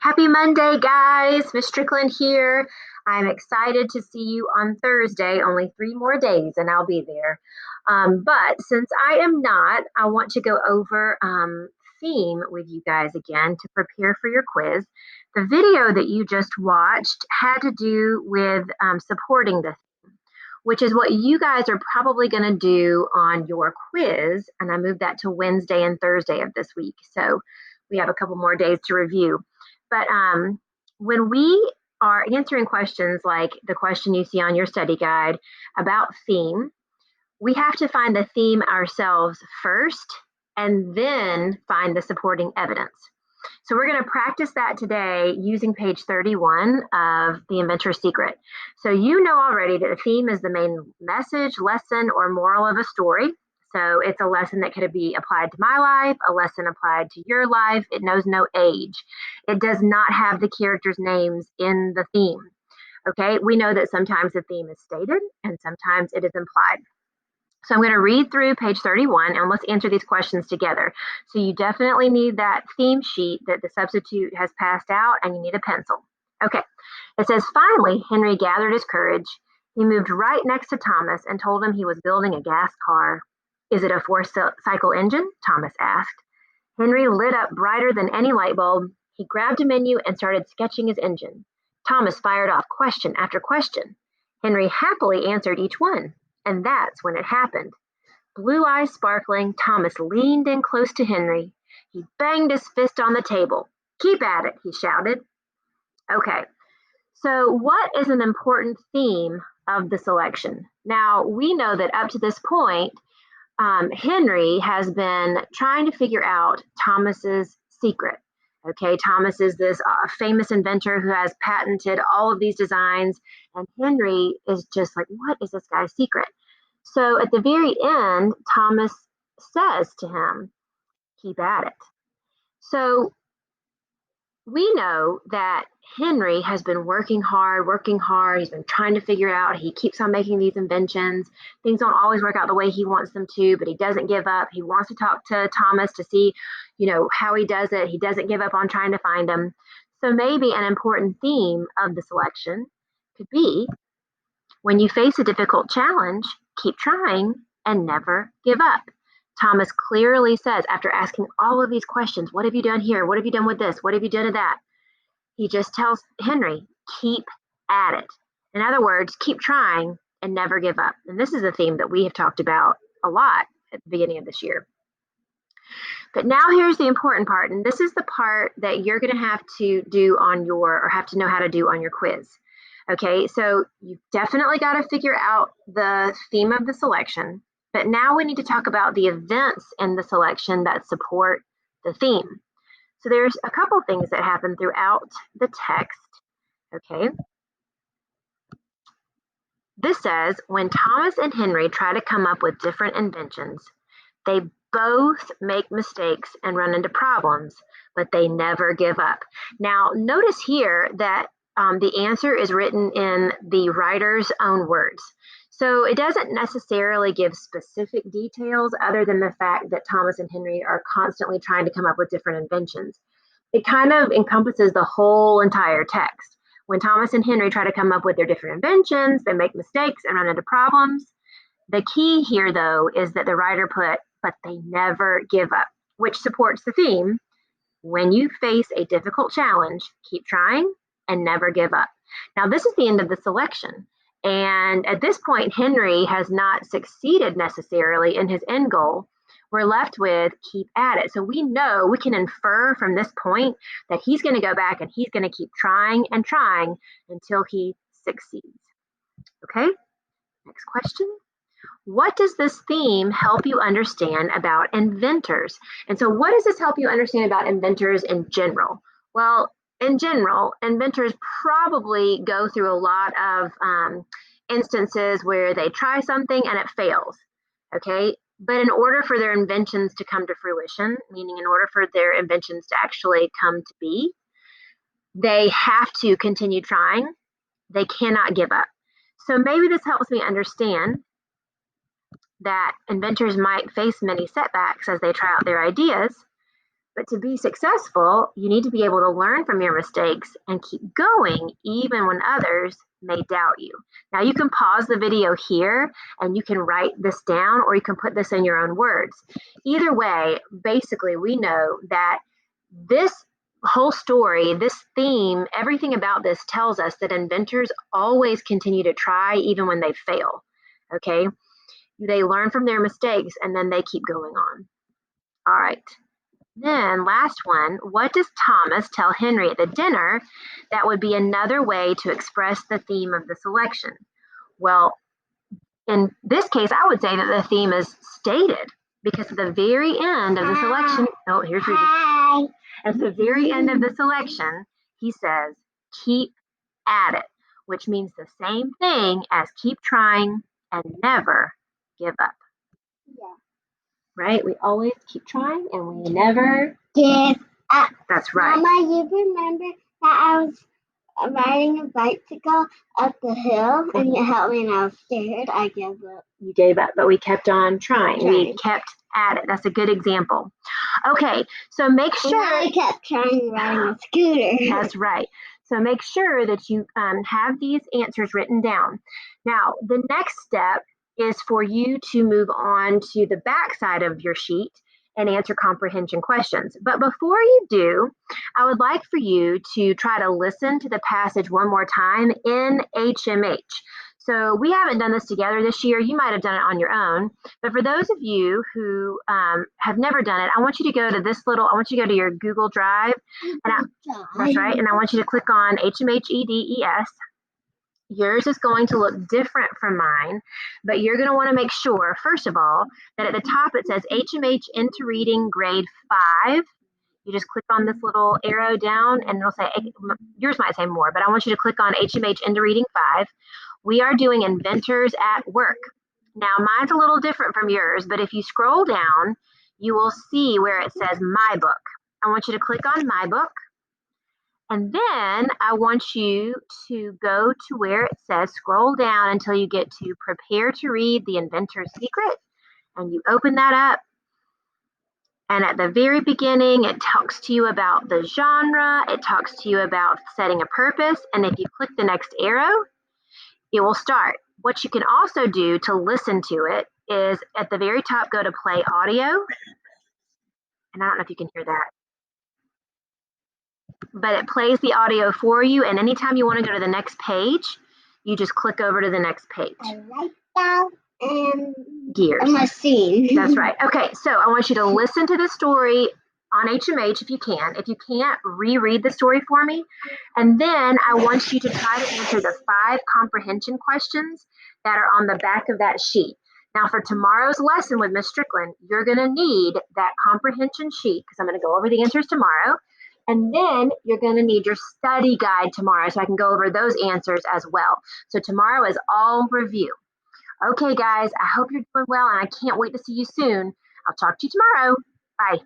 Happy Monday, guys. Miss Strickland here. I'm excited to see you on Thursday. Only 3 more days and I'll be there. But since I am not, I want to go over theme with you guys again to prepare for your quiz. The video that you just watched had to do with supporting the theme, which is what you guys are probably going to do on your quiz. And I moved that to Wednesday and Thursday of this week. So we have a couple more days to review. But when we are answering questions like the question you see on your study guide about theme, we have to find the theme ourselves first and then find the supporting evidence. So we're going to practice that today using page 31 of The Inventor's Secret. So you know already that the theme is the main message, lesson, or moral of a story. So it's a lesson that could be applied to my life, a lesson applied to your life. It knows no age. It does not have the characters' names in the theme. Okay, we know that sometimes the theme is stated and sometimes it is implied. So I'm going to read through page 31 and let's answer these questions together. So you definitely need that theme sheet that the substitute has passed out and you need a pencil. Okay, it says, finally, Henry gathered his courage. He moved right next to Thomas and told him he was building a gas car. Is it a four-cycle engine? Thomas asked. Henry lit up brighter than any light bulb. He grabbed a menu and started sketching his engine. Thomas fired off question after question. Henry happily answered each one. And that's when it happened. Blue eyes sparkling, Thomas leaned in close to Henry. He banged his fist on the table. Keep at it, he shouted. Okay, so what is an important theme of the selection? Now, we know that up to this point, Henry has been trying to figure out Thomas's secret. Okay, Thomas is this famous inventor who has patented all of these designs, and Henry is just like, what is this guy's secret? So at the very end, Thomas says to him, keep at it. So we know that Henry has been working hard. He's been trying to figure out. He keeps on making these inventions. Things don't always work out the way he wants them to, but he doesn't give up. He wants to talk to Thomas to see, how he does it. He doesn't give up on trying to find him. So maybe an important theme of the selection could be, when you face a difficult challenge, keep trying and never give up. Thomas clearly says, after asking all of these questions, what have you done here? What have you done with this? What have you done to that? He just tells Henry, keep at it. In other words, keep trying and never give up. And this is a theme that we have talked about a lot at the beginning of this year. But now here's the important part, and this is the part that you're going to have to do have to know how to do on your quiz. Okay, so you've definitely got to figure out the theme of the selection, but now we need to talk about the events in the selection that support the theme. So there's a couple things that happen throughout the text, okay? This says, when Thomas and Henry try to come up with different inventions, they both make mistakes and run into problems, but they never give up. Now, notice here that the answer is written in the writer's own words. So it doesn't necessarily give specific details other than the fact that Thomas and Henry are constantly trying to come up with different inventions. It kind of encompasses the whole entire text. When Thomas and Henry try to come up with their different inventions, they make mistakes and run into problems. The key here, though, is that the writer put, but they never give up, which supports the theme. When you face a difficult challenge, keep trying and never give up. Now, this is the end of the selection. And at this point, Henry has not succeeded necessarily in his end goal. We're left with keep at it. So we can infer from this point that he's going to go back and he's going to keep trying and trying until he succeeds. Okay, next question. What does this theme help you understand about inventors? And so what does this help you understand about inventors in general? Well, in general, inventors probably go through a lot of instances where they try something and it fails, okay? But in order for their inventions to come to fruition, meaning in order for their inventions to actually come to be, they have to continue trying. They cannot give up. So maybe this helps me understand that inventors might face many setbacks as they try out their ideas, But to be successful, you need to be able to learn from your mistakes and keep going even when others may doubt you. Now, you can pause the video here and you can write this down, or you can put this in your own words. Either way, basically, we know that this whole story, this theme, everything about this tells us that inventors always continue to try even when they fail. Okay? They learn from their mistakes and then they keep going on. All right. Then, last one, what does Thomas tell Henry at the dinner that would be another way to express the theme of the selection? Well, in this case, I would say that the theme is stated because at the very end of the selection, oh, here's Ruby. Hi. At the very end of the selection, he says, keep at it, which means the same thing as keep trying and never give up. Yeah. Right? We always keep trying and we never give up. That's right. Mama, you remember that I was riding a bicycle up the hill and you helped me and I was scared. I gave up. You gave up, but we kept on trying. We kept at it. That's a good example. Okay, so make sure. And I kept trying riding a scooter. That's right. So make sure that you have these answers written down. Now, the next step is for you to move on to the back side of your sheet and answer comprehension questions. But before you do, I would like for you to try to listen to the passage one more time in HMH. So we haven't done this together this year. You might have done it on your own. But for those of you who have never done it, I want you to go to I want you to go to your Google Drive. That's right. And I want you to click on HMHEDES. Yours is going to look different from mine, but you're going to want to make sure, first of all, that at the top it says HMH into reading grade 5. You just click on this little arrow down and it'll say, yours might say more, but I want you to click on HMH into reading 5. We are doing inventors at work. Now, mine's a little different from yours, but if you scroll down, you will see where it says my book. I want you to click on my book. And then I want you to go to where it says scroll down until you get to prepare to read The Inventor's Secret. And you open that up. And at the very beginning, it talks to you about the genre. It talks to you about setting a purpose. And if you click the next arrow, it will start. What you can also do to listen to it is at the very top, go to play audio. And I don't know if you can hear that. But it plays the audio for you, and anytime you want to go to the next page, you just click over to the next page. I like that and gears. A machine. That's right. Okay, so I want you to listen to the story on HMH if you can. If you can't, reread the story for me. And then I want you to try to answer the 5 comprehension questions that are on the back of that sheet. Now, for tomorrow's lesson with Miss Strickland, you're going to need that comprehension sheet because I'm going to go over the answers tomorrow. And then you're going to need your study guide tomorrow so I can go over those answers as well. So tomorrow is all review. Okay, guys, I hope you're doing well, and I can't wait to see you soon. I'll talk to you tomorrow. Bye.